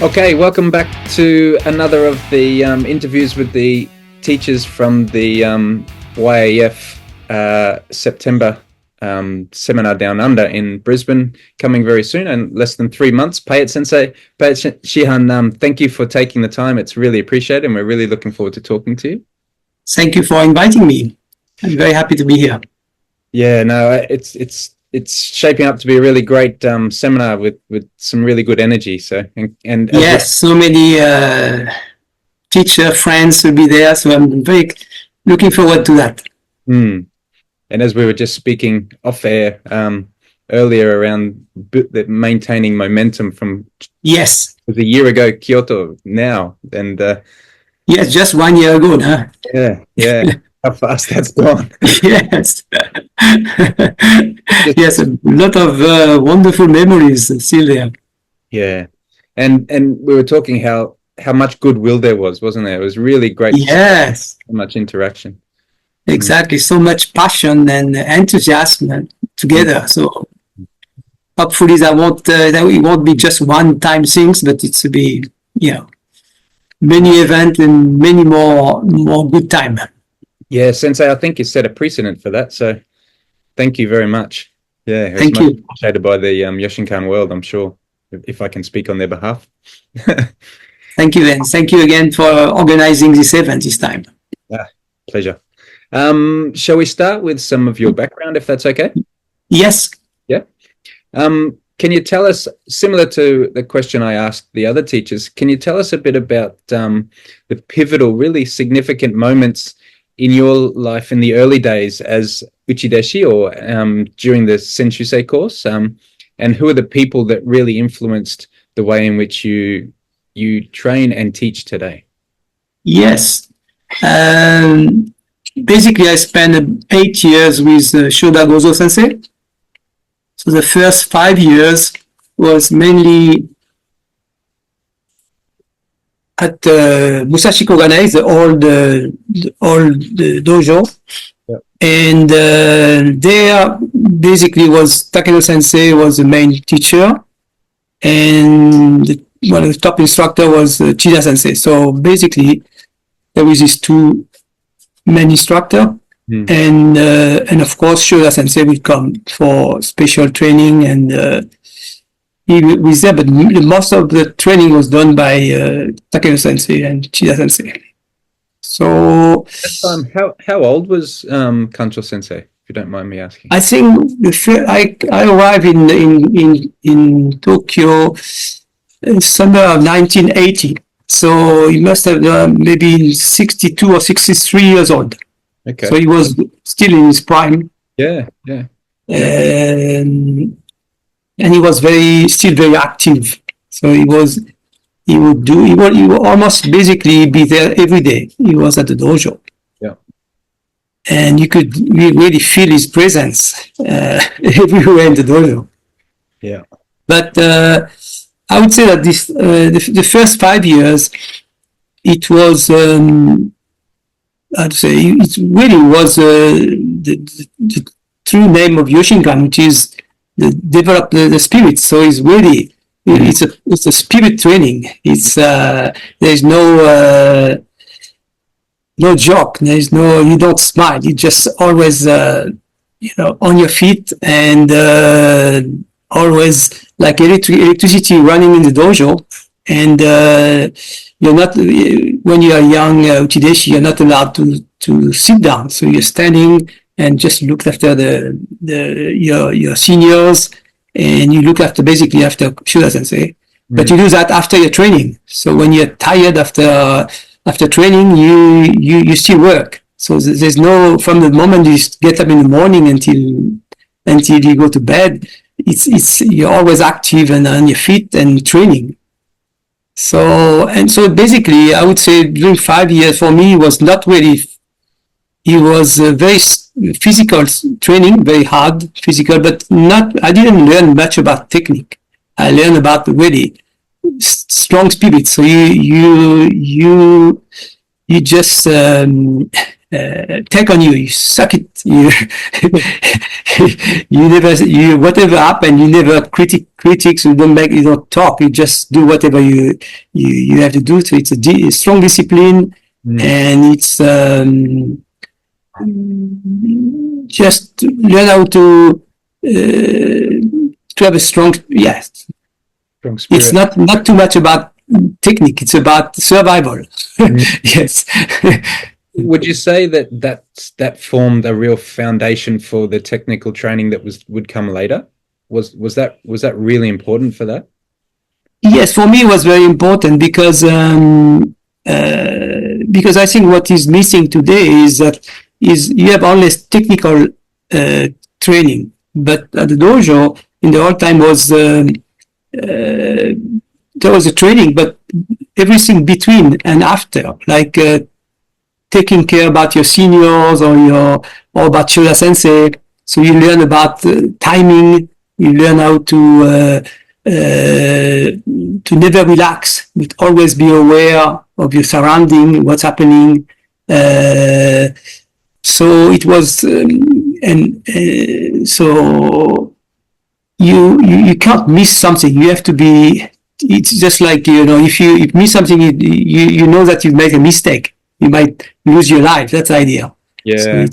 Okay, welcome back to another of the interviews with the teachers from the YAF September Seminar Downunder in Brisbane, coming very soon in less than 3 months. Payet Sensei, Payet Shihan, thank you for taking the time. It's really appreciated, and we're really looking forward to talking to you. Thank you for inviting me. I'm very happy to be here. Yeah, no, it's shaping up to be a really great seminar with some really good energy. So and yes, so many teacher friends will be there. So I'm very looking forward to that. And as we were just speaking off air earlier around maintaining momentum from yes, it was a year ago Kyoto now, and yes, just 1 year ago, huh? Yeah. How fast that's gone. Yes. Yes, a lot of wonderful memories still there. Yeah. And we were talking how much goodwill there was, wasn't there? It was really great. Yes. So much interaction. Exactly. So much passion and enthusiasm together. So hopefully that it won't be just one-time things, but it's to be, many events and many more good time. Yeah, Sensei, I think you set a precedent for that. So thank you very much. Yeah, it's thank much you. Appreciated by the Yoshinkan world, I'm sure, if I can speak on their behalf. Thank you, and thank you again for organizing this event this time. Pleasure. Shall we start with some of your background, if that's okay? Yes. Yeah. Can you tell us, similar to the question I asked the other teachers, can you tell us a bit about the pivotal, really significant moments in your life in the early days as Uchideshi or during the Senshusei course, and who are the people that really influenced the way in which you train and teach today? Yes. Basically, I spent 8 years with Shoda Gozo Sensei. So the first 5 years was mainly at Musashi Koganei, the old dojo. Yep. And there basically was Takeno Sensei was the main teacher, and one of the top instructor was Chida Sensei. So basically there was these two main instructor, and of course Shoda Sensei would come for special training, and he was there, but most of the training was done by Takeno Sensei and Chida Sensei. So at that time, how old was Kancho Sensei, if you don't mind me asking? I think I arrived in Tokyo in summer of 1980. So he must have maybe 62 or 63 years old. Okay. So he was still in his prime. Yeah. And he was still very active. So he would almost basically be there every day. He was at the dojo. Yeah. And you could really feel his presence everywhere in the dojo. Yeah. But I would say that this the first 5 years, it was I'd say it really was the true name of Yoshinkan, which is develop the spirit. So it's really it's a spirit training. It's there's no joke. There's no, you don't smile. You just always on your feet, and always like electricity running in the dojo. And you're not, when you are young Uchideshi, you're not allowed to sit down. So you're standing and just look after your seniors, and you look basically after Shoda Sensei. But you do that after your training. So when you're tired after training, you still work. So there's no, from the moment you get up in the morning until you go to bed, it's you're always active and on your feet and training. So basically, I would say during 5 years for me was not really. It was very physical training, very hard physical, but not. I didn't learn much about technique. I learned about really strong spirit. So you just take on you. You suck it. You you never you whatever happened. You never critics. You don't talk. You just do whatever you have to do. So it's a strong discipline, and it's just learn how to have a strong Strong spirit. It's not too much about technique. It's about survival. Yes. Would you say that formed a real foundation for the technical training that would come later? Was that really important for that? Yes, for me it was very important because I think what is missing today is you have only technical training, but at the dojo in the old time was there was a training, but everything between and after, like taking care about your seniors or about Payet Sensei. So you learn about timing. You learn how to never relax, but always be aware of your surrounding, what's happening. So it was, so you can't miss something. You have to be. It's just like, if you miss something, you know that you've made a mistake. You might lose your life. That's the idea. Yeah.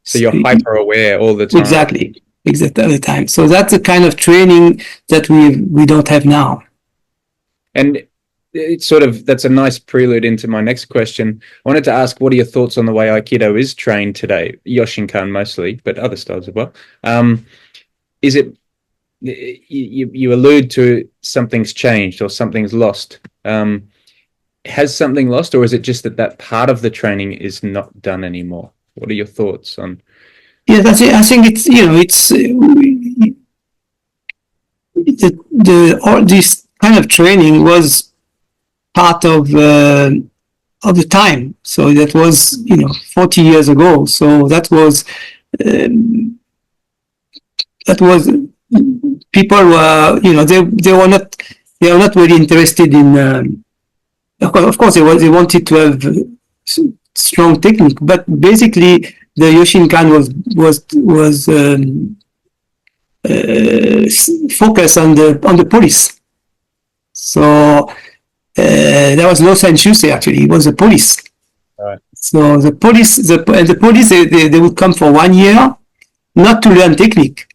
So you're hyper aware all the time. Exactly all the time. So that's the kind of training that we don't have now. And it's that's a nice prelude into my next question. I wanted to ask, what are your thoughts on the way Aikido is trained today? Yoshinkan mostly, but other styles as well. Is it, you allude to something's changed or something's lost. Has something lost, or is it just that part of the training is not done anymore? What are your thoughts on? Yeah, that's it. I think it's all this kind of training was part of the time. So that was 40 years ago. So that was people were they were not really interested in. Of course, they wanted to have strong technique, but basically the Yoshinkan was focused on the police. So there was no senshusei actually; it was the police. Right. So the police, they would come for 1 year, not to learn technique,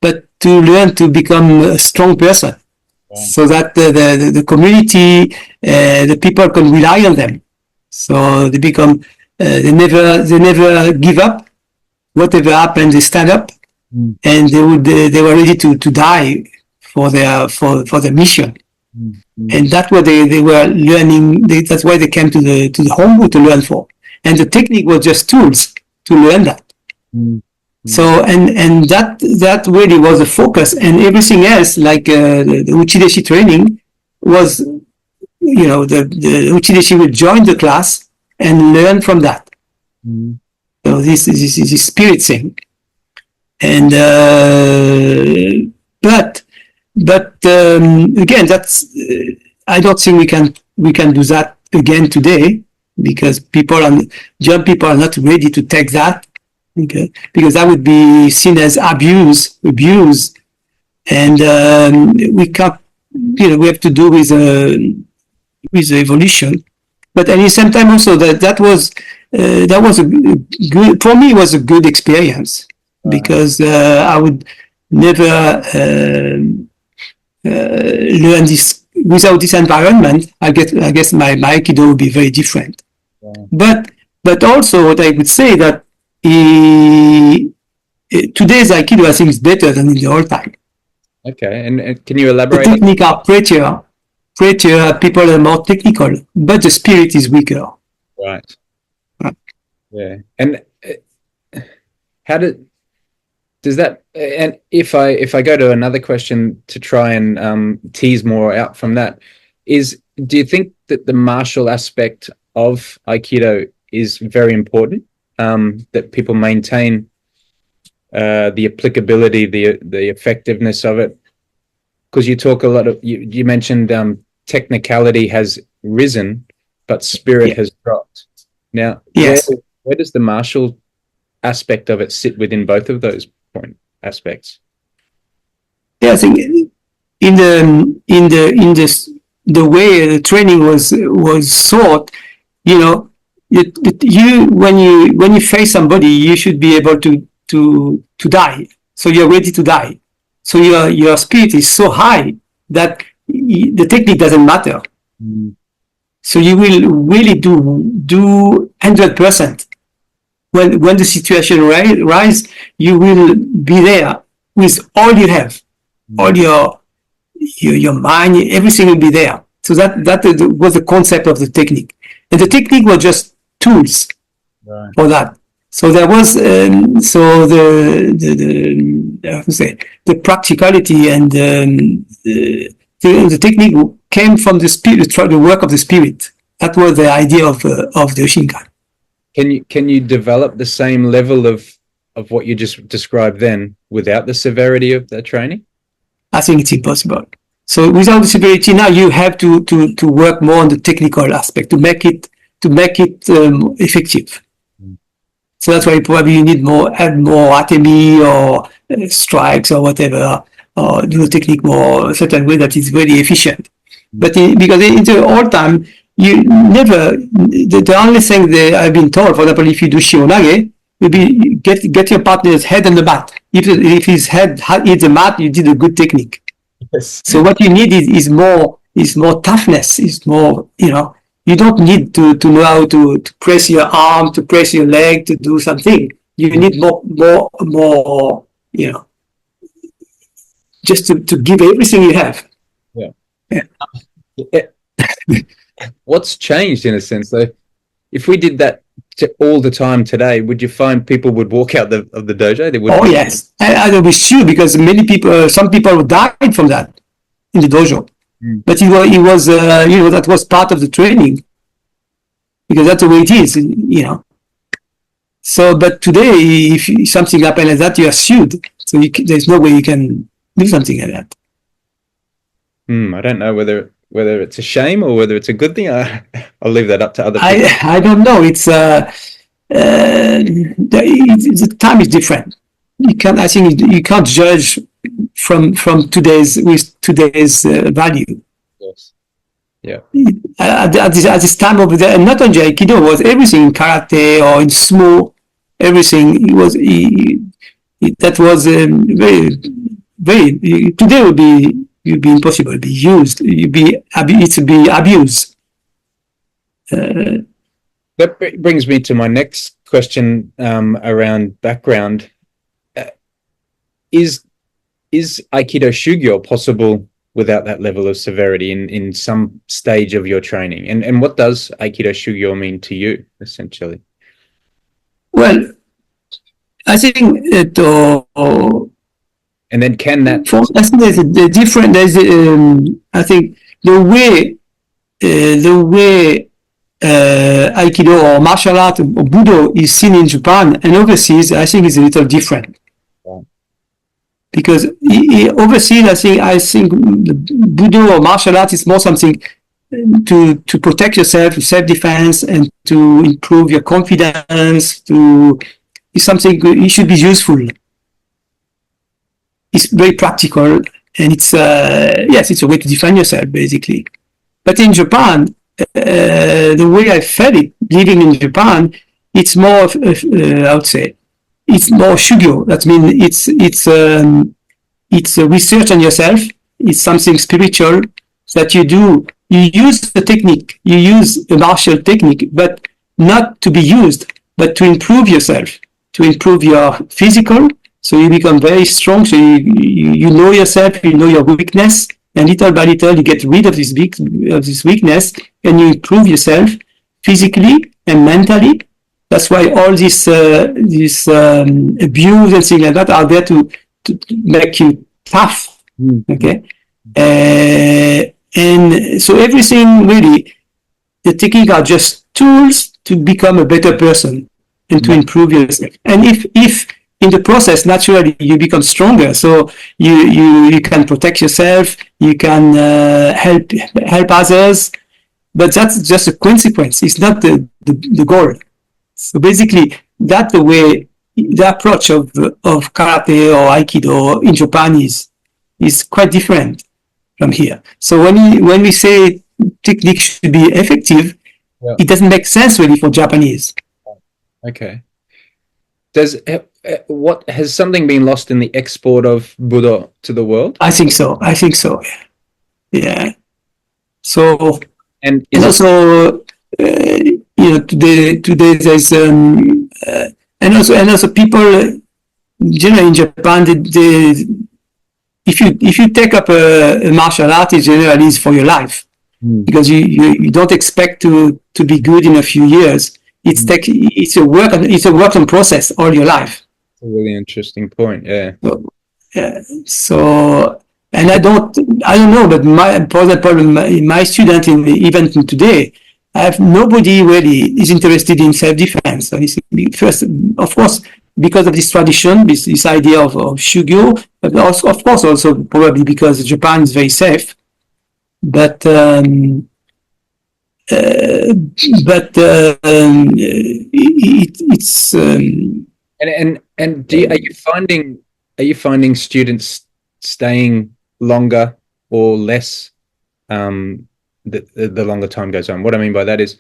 but to learn to become a strong person. So that the community, the people can rely on them. So they become, they never give up. Whatever happens, they stand up, and they were ready to die for their mission. And that's what they were learning. That's why they came to the hombu to learn for. And the technique was just tools to learn that. So and that really was the focus, and everything else, like the Uchideshi training, was the Uchideshi would join the class and learn from that. So this is a spirit thing, and but again, that's I don't think we can do that again today, because young people are not ready to take that. Okay, because that would be seen as abuse, and we can't. We have to do with evolution. But at the same time, also that was a good, for me. It was a good experience, because I would never learn this without this environment. I guess my Aikido would be very different. But also, what I would say that. Today's Aikido, I think, is better than in the old time. Okay, and can you elaborate? The technique are prettier, people are more technical, but the spirit is weaker. Right. Yeah, and how does that? And if I go to another question to try and tease more out from that, do you think that the martial aspect of Aikido is very important? That people maintain the applicability, the effectiveness of it, because you talk a lot of you mentioned technicality has risen, but spirit has dropped. Now, Where does the martial aspect of it sit within both of those point aspects? Yeah, I think the way the training was taught, you know, when you face somebody, you should be able to die. So you're ready to die. So your spirit is so high that the technique doesn't matter. So you will really do 100%. When the situation rise, you will be there with all you have, all your mind, everything will be there. So that was the concept of the technique, and the technique was just tools for that. So there was the practicality and the technique came from the spirit, the work of the spirit. That was the idea of the Yoshinkan. Can you develop the same level of what you just described then without the severity of the training? I think it's impossible. So without the severity, now you have to work more on the technical aspect to make it effective. So that's why probably you need add more atemi or strikes or whatever, or do the technique more a certain way that is very efficient. But because in the old time, you never, the only thing that I've been told, for example, if you do shionage, you get your partner's head on the mat. If his head hits the mat, you did a good technique. Yes. So what you need is more toughness, is more, you don't need to know how to press your arm, to press your leg, to do something. You need more, just to give everything you have. Yeah. What's changed in a sense though? If we did that all the time today, would you find people would walk out of the dojo? They would. Oh yes, I will be sure, because some people died from that in the dojo. But it was that was part of the training, because that's the way it is, So, but today, if something happens like that, you are sued. So there's no way you can do something like that. I don't know whether it's a shame or whether it's a good thing. I'll leave that up to other people. I don't know. It's the time is different. I think you can't judge from today's value. Yes. Yeah. At this time over there, and not only Aikido, was everything in karate or in sumo, everything. That was very, very. Today would be impossible to be used. It would be abused. That brings me to my next question around background. Is Aikido Shugyo possible without that level of severity in some stage of your training? And what does Aikido Shugyo mean to you, essentially? Well, I think that... and then can that... I think there's a different... I think the way Aikido or martial art or Budo is seen in Japan and overseas, I think is a little different. Because overseas, I think the Budo or martial art is more something to protect yourself, to self-defense, and to improve your confidence. It's something it should be useful. It's very practical, and it's it's a way to defend yourself, basically. But in Japan, the way I felt it living in Japan, it's more of, I would say, it's more shugyo. That means it's a research on yourself. It's something spiritual that you do. You use the technique. You use a martial technique, but not to be used, but to improve yourself, to improve your physical. So you become very strong. So you know yourself. You know your weakness, and little by little you get rid of this weakness, and you improve yourself physically and mentally. That's why all this abuse and things like that are there to make you tough. Okay, and so everything really, the technique are just tools to become a better person and to improve yourself. And if in the process naturally you become stronger, so you can protect yourself, you can help others, but that's just a consequence. It's not the goal. So basically, that's the way the approach of karate or aikido in Japan is quite different from here. So when we say technique should be effective, it doesn't make sense really for Japanese. Okay. What has something been lost in the export of Budo to the world? I think so. Yeah. So And also today there's and also people generally in Japan if you take up a martial art, it generally is for your life, because you don't expect to be good in a few years. It's a work in process all your life. That's a really interesting point. Yeah. So and I don't know, but my student even today, I have nobody really is interested in self-defense. So first, of course, because of this tradition, this idea of shugyo, but also, of course, also probably because Japan is very safe. But it's and are you finding students staying longer or less the longer time goes on? What I mean by that is,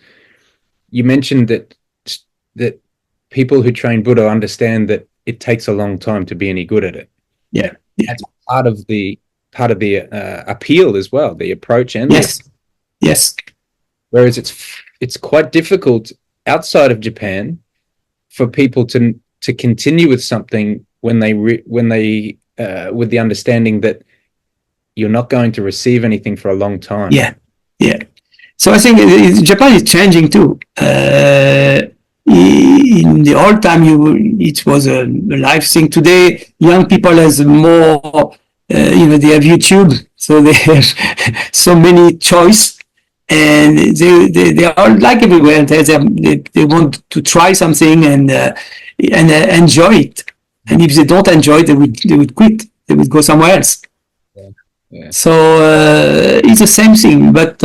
you mentioned that people who train Budo understand that it takes a long time to be any good at it. Yeah. That's part of the appeal as well, the approach and yes. Whereas it's quite difficult outside of Japan for people to continue with something when they with the understanding that you're not going to receive anything for a long time. Yeah. So I think Japan is changing too. In the old time, it was a live thing. Today, young people has more. They have YouTube, so they have so many choice, and they are like everywhere. They want to try something and enjoy it. And if they don't enjoy it, they would quit. They would go somewhere else. Yeah. So it's the same thing, but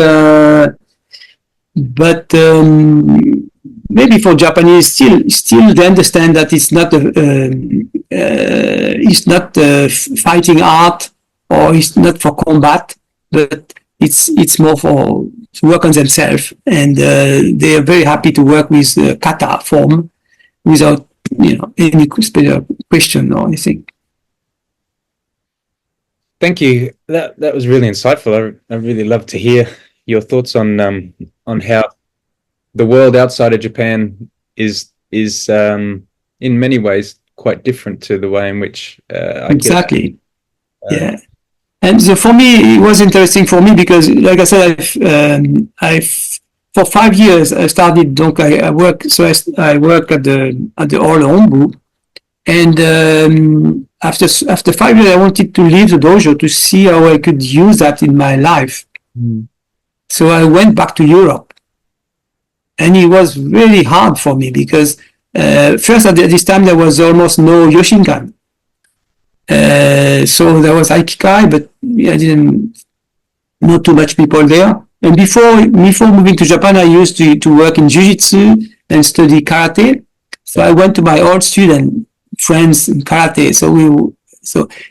maybe for Japanese, still they understand that it's not a fighting art, or it's not for combat, but it's more for to work on themselves, and they are very happy to work with kata form without any special question or anything. Thank you. That was really insightful. I really love to hear your thoughts on how the world outside of Japan is in many ways quite different to the way in which exactly. Yeah. And so for me, it was interesting for me because, like I said, I've for 5 years I started. I work at the All Hombu, and after 5 years, I wanted to leave the dojo to see how I could use that in my life. So I went back to Europe, and it was really hard for me because first at this time there was almost no Yoshinkan. So there was Aikikai, but I didn't know too much people there. And before moving to Japan, I used to work in Jiu-Jitsu and study karate. So I went to my old student friends in karate.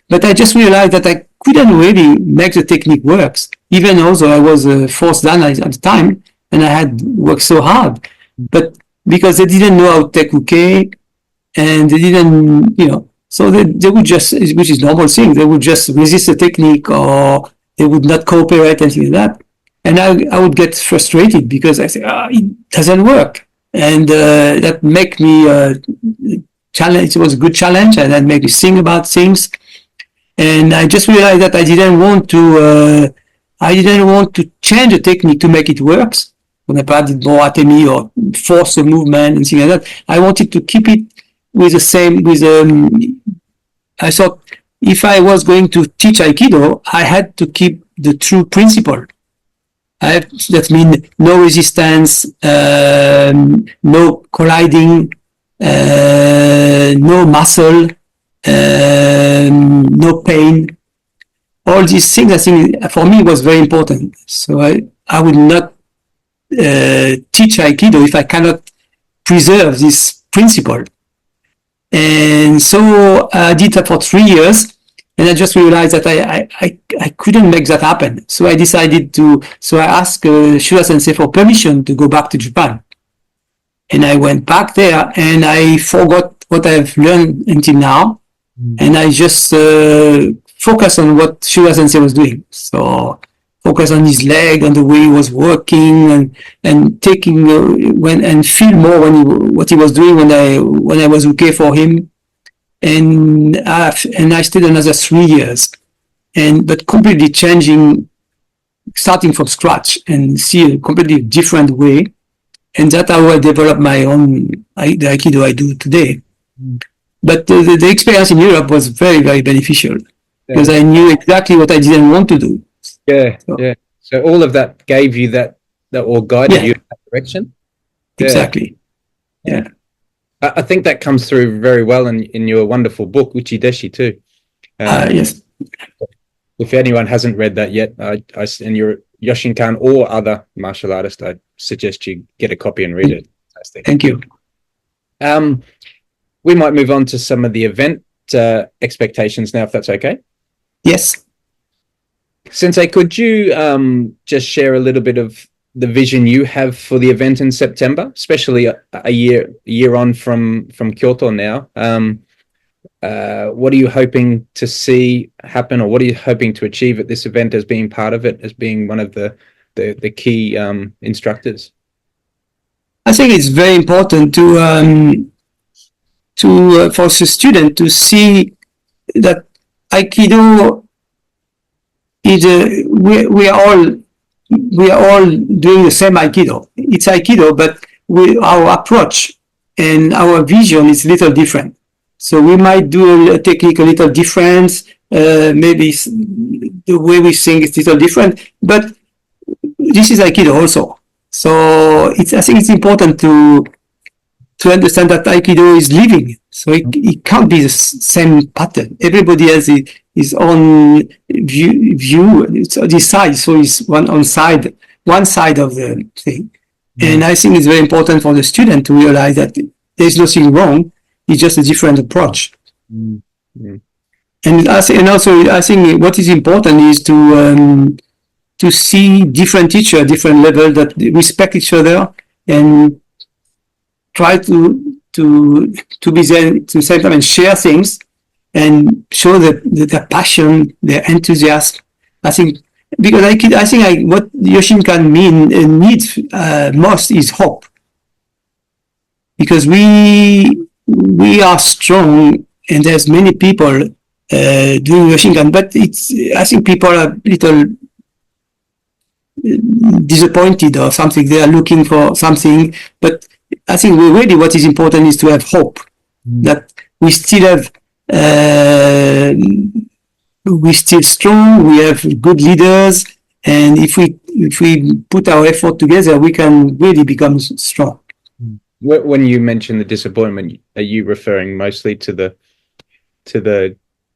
But I just realized that I couldn't really make the technique works, even although I was a fourth dan at the time, and I had worked so hard. But because they didn't know how to take uke, and they didn't, so they would just, which is normal thing, they would just resist the technique, or they would not cooperate and things like that. And I would get frustrated because I say, it doesn't work. And that make me challenge. It was a good challenge, and that made me think about things. And I just realized that I didn't want to change the technique to make it work. When I did more atemi or force the movement and things like that, I wanted to keep it with the same. I thought if I was going to teach Aikido, I had to keep the true principle. That means no resistance, no colliding, no muscle, no pain. All these things, I think, for me was very important. So I would not teach Aikido if I cannot preserve this principle. And so I did that for 3 years, and I just realized that I couldn't make that happen. So I decided so I asked Shura Sensei for permission to go back to Japan. And I went back there, and I forgot what I've learned until now, and I just focused on what Shura Sensei was doing. So focus on his leg, on the way he was working, and taking and feel more what he was doing when I was okay for him. And I stayed another 3 years, but completely changing, starting from scratch, and see a completely different way. And that's how I developed my own the Aikido I do today. But the experience in Europe was very, very beneficial, because I knew exactly what I didn't want to do. So all of that gave you that or guided you in that direction. Exactly. Yeah. I think that comes through very well in your wonderful book, Uchideshi, too. Yes. If anyone hasn't read that yet, and you're Yoshinkan or other martial artist, I suggest you get a copy and read it. Fantastic. Thank you. We might move on to some of the event expectations now, if that's okay. Yes. Sensei, could you just share a little bit of the vision you have for the event in September, especially a year on from Kyoto now? What are you hoping to see happen, or what are you hoping to achieve at this event as being part of it, as being one of the key instructors? I think it's very important for the student to see that Aikido is we are all doing the same Aikido. It's Aikido, but our approach and our vision is a little different. So we might do a technique a little different, maybe the way we think is a little different, but this is Aikido also. So I think it's important to understand that Aikido is living. So it can't be the same pattern. Everybody has his own view, this side. So it's one side of the thing. And I think it's very important for the student to realize that there's nothing wrong. It's just a different approach. And also I think what is important is to see different teachers, different level, that respect each other and try to be there to the same time and share things and show their passion, their enthusiasm. I think because what Yoshinkan needs most is hope, because we are strong and there's many people doing Yoshinkan, but I think people are a little disappointed or something. They are looking for something, but I think really what is important is to have hope that we still have, we're still strong. We have good leaders, and if we put our effort together, we can really become strong. When you mention the disappointment, are you referring mostly to the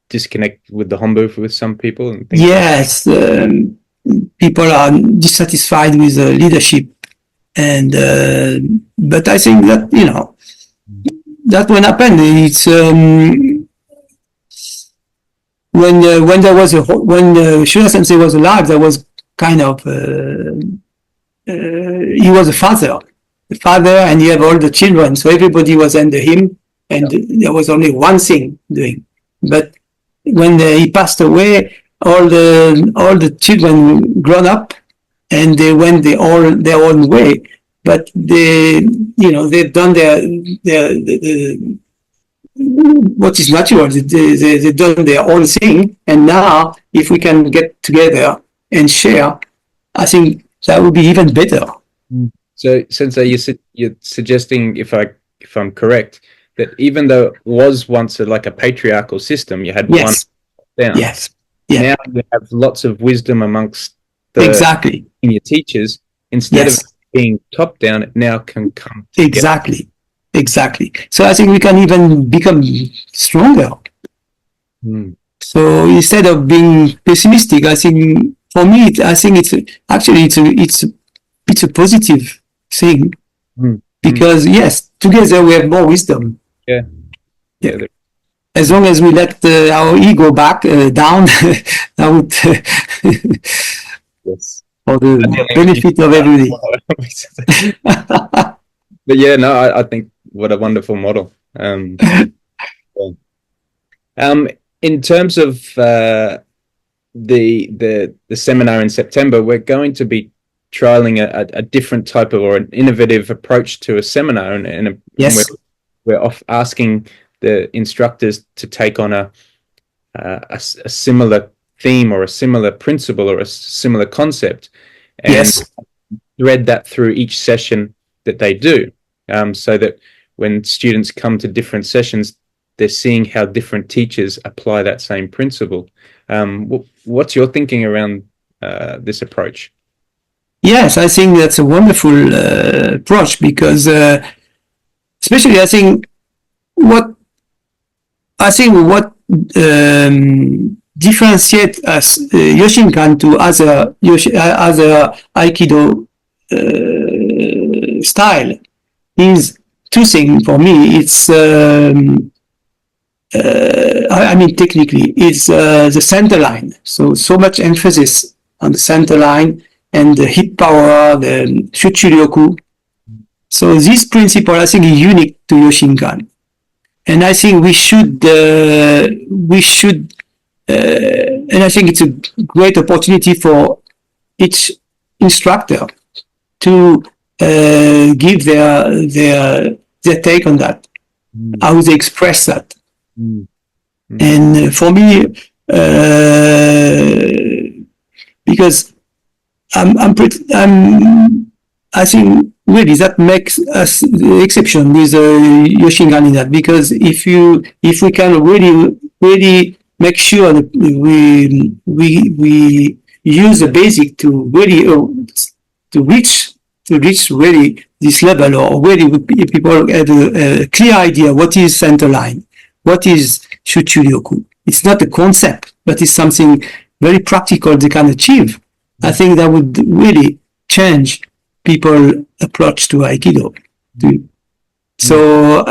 disconnect with the Hombu with some people? And things yes, people are dissatisfied with the leadership, and but I think that that won't happen. It's when Shura Sensei was alive, there was kind of he was a father, and you have all the children, so everybody was under him, and there was only one thing doing. But when he passed away, all the children grown up, and they went their own way. But they've done their what is natural. They've done their own thing, and now if we can get together and share, I think that would be even better. So, Sensei, you're suggesting, if I'm correct, that even though it was once like a patriarchal system, you had one down. Yes. Yeah. Now you have lots of wisdom amongst the senior teachers. Instead of being top down, it now can come together. Exactly. So I think we can even become stronger. So instead of being pessimistic, I think for me, it's a positive thing, because yes, together we have more wisdom. Yeah. Yeah. As long as we let our ego back down, I would Yes. for the benefit of everybody. But yeah, no, I think what a wonderful model. In terms of the seminar in September, we're going to be trialing a different type of, or an innovative approach to a seminar, and yes, we're off asking the instructors to take on a similar theme or a similar principle or a similar concept, and yes, thread that through each session that they do, so that when students come to different sessions, they're seeing how different teachers apply that same principle. What's your thinking around this approach? yes, I think that's a wonderful approach, because especially I think what differentiate us Yoshinkan to other Aikido style is two things for me. It's technically, it's the center line. So much emphasis on the center line and the hit power, the Shuchuryoku. So this principle, I think, is unique to Yoshinkan, and I think we should, and I think it's a great opportunity for each instructor to give their take on that, how they express that. And for me, because I think really that makes us the exception with Yoshinkan in that, because if we can really make sure that we use the basic to really to reach really this level, or really people have a clear idea what is center line, what is Shuchuryoku. It's not a concept, but it's something very practical they can achieve. I think that would really change people's approach to Aikido. So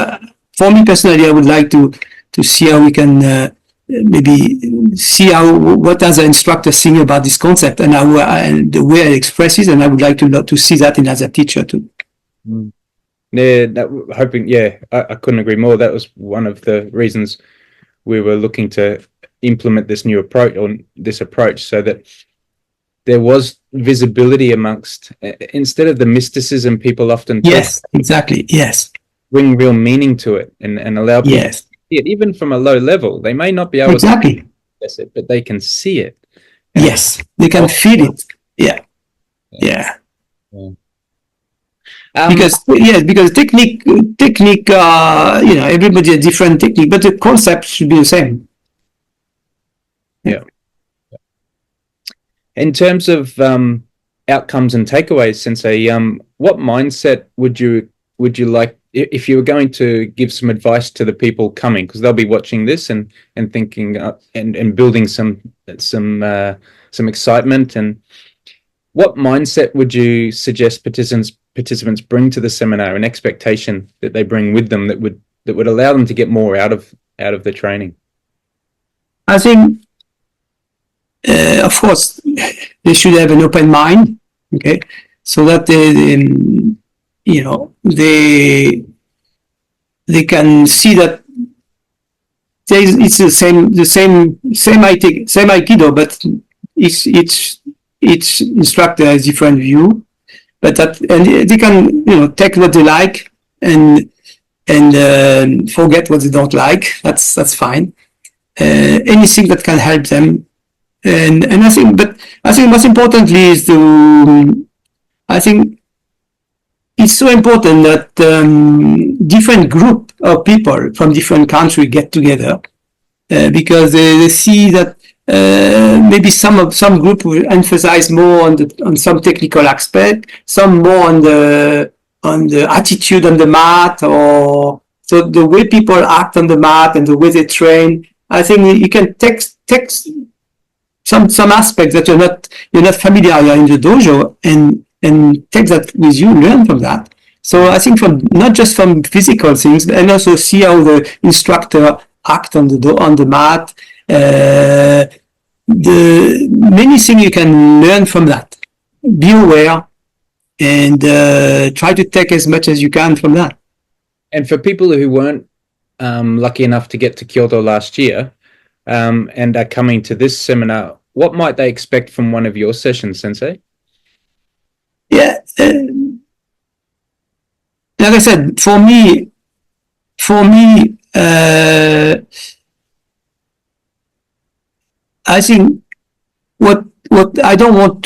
for me personally, I would like to see how we can maybe see what other instructors think about this concept and how and the way it expresses, and I would like to see that in as a teacher too. Yeah, I couldn't agree more. That was one of the reasons we were looking to implement this new approach, or this approach, so that there was visibility amongst, instead of the mysticism people often yes, exactly, yes, bring real meaning to it, and allow people yes, to see it, even from a low level. They may not be able exactly to access it, but they can see it. Yes, they can feel it. Yeah. Because technique, everybody has different technique, but the concept should be the same. Yeah. In terms of outcomes and takeaways, Sensei, what mindset would you like, if you were going to give some advice to the people coming, because they'll be watching this and thinking and building some excitement, and what mindset would you suggest participants bring to the seminar, an expectation that they bring with them that would allow them to get more out of the training? I think, of course, they should have an open mind, okay, so that they can see that it's the same Aikido, but each instructor has different view, but and they can take what they like and forget what they don't like. That's fine. Anything that can help them, and I think most importantly is I think it's so important that different group of people from different countries get together, because they see that maybe some group will emphasize more on some technical aspect, some more on the attitude on the mat, or so the way people act on the mat and the way they train. I think you can take some aspects that you're not familiar in the dojo, and take that with you, learn from that, So I think from not just from physical things, and also see how the instructor act on the mat. The many things you can learn from that. Be aware and try to take as much as you can from that. And for people who weren't lucky enough to get to Kyoto last year and are coming to this seminar, what might they expect from one of your sessions, Sensei? Yeah, like I said, for me, I think what I don't want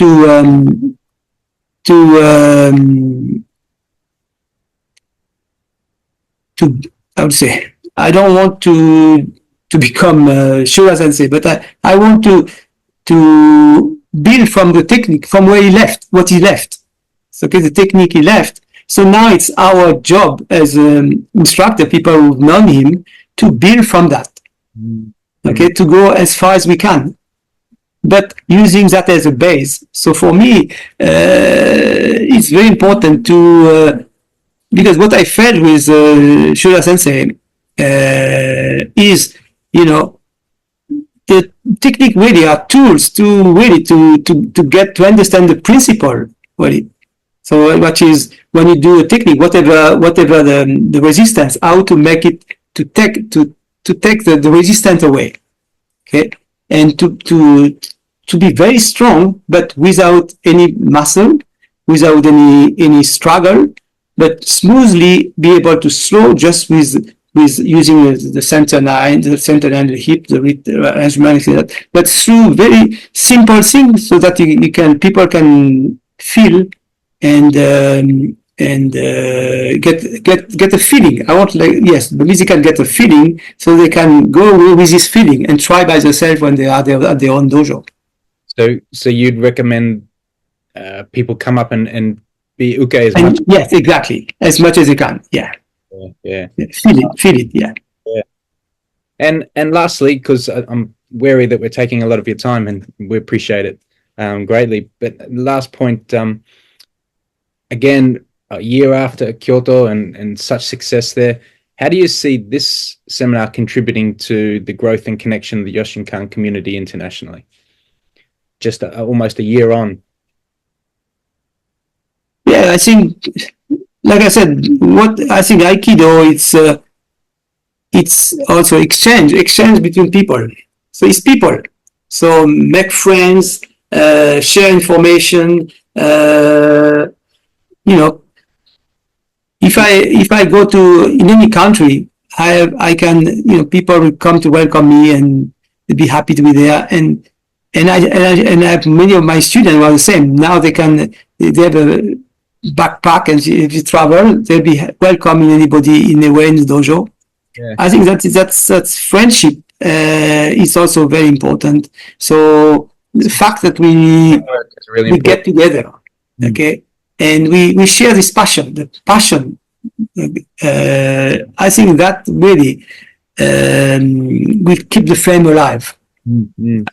I would say I don't want to become Shura Sensei, but I want to build from the technique, from where he left, what he left. So, okay, the technique he left. So now it's our job as an instructor, people who've known him, to build from that. Okay, to go as far as we can, but using that as a base. So for me, it's very important to because what I felt with Shura Sensei is, the technique really are tools to really to get to understand the principle really. So which is when you do a technique, whatever the resistance, how to make it to take the resistance away, okay, and to be very strong, but without any muscle, without any struggle, but smoothly be able to slow just with using the center line, the hip, the arrangement, but through very simple things, so that people can feel and get a feeling. I want the musical get a feeling, so they can go with this feeling and try by themselves when they are at their own dojo. So you'd recommend people come up and be uke as much? Yes, exactly, as much as they can. Yeah. Feel it. Yeah. And lastly, because I'm wary that we're taking a lot of your time, and we appreciate it greatly. But last point, again, a year after Kyoto and such success there, how do you see this seminar contributing to the growth and connection of the Yoshinkan community internationally? Just almost a year on. Yeah, I think, like I said, what I think Aikido, it's also exchange between people. So it's people. So make friends, share information. If I go to in any country, I can people will come to welcome me and be happy to be there. And I have many of my students who are the same. Now they have a backpack, and if you travel, they'll be welcoming anybody in a way in the dojo. Yeah. I think that's friendship is also very important. So the fact that we get together, okay, and we share this passion, I think that really will keep the flame alive. Mm-hmm.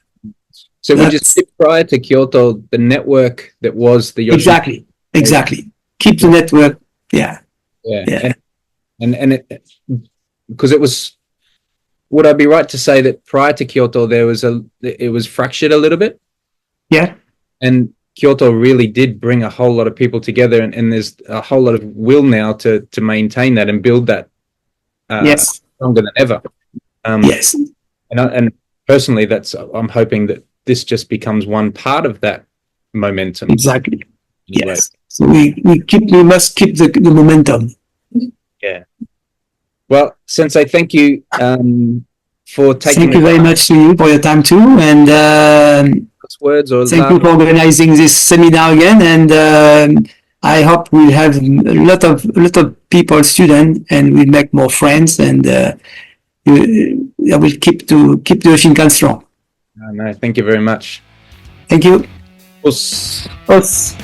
So we just prior to Kyoto, the network that was the Yoshinkan. Exactly. Keep the network. Yeah. And it, because it was, would I be right to say that prior to Kyoto it was fractured a little bit? Yeah. And Kyoto really did bring a whole lot of people together, and there's a whole lot of will now to maintain that and build that yes, stronger than ever. Yes. And personally, I'm hoping that this just becomes one part of that momentum. Exactly. Anyway. Yes. So we must keep the momentum. Yeah. Well, Sensei, thank you for taking. Thank you very much to you for your time too, and words or thank you for organizing this seminar again. And I hope we'll have a lot of people, students, and we'll make more friends, and I will keep the Yoshinkan strong. No, thank you very much. Thank you. Us.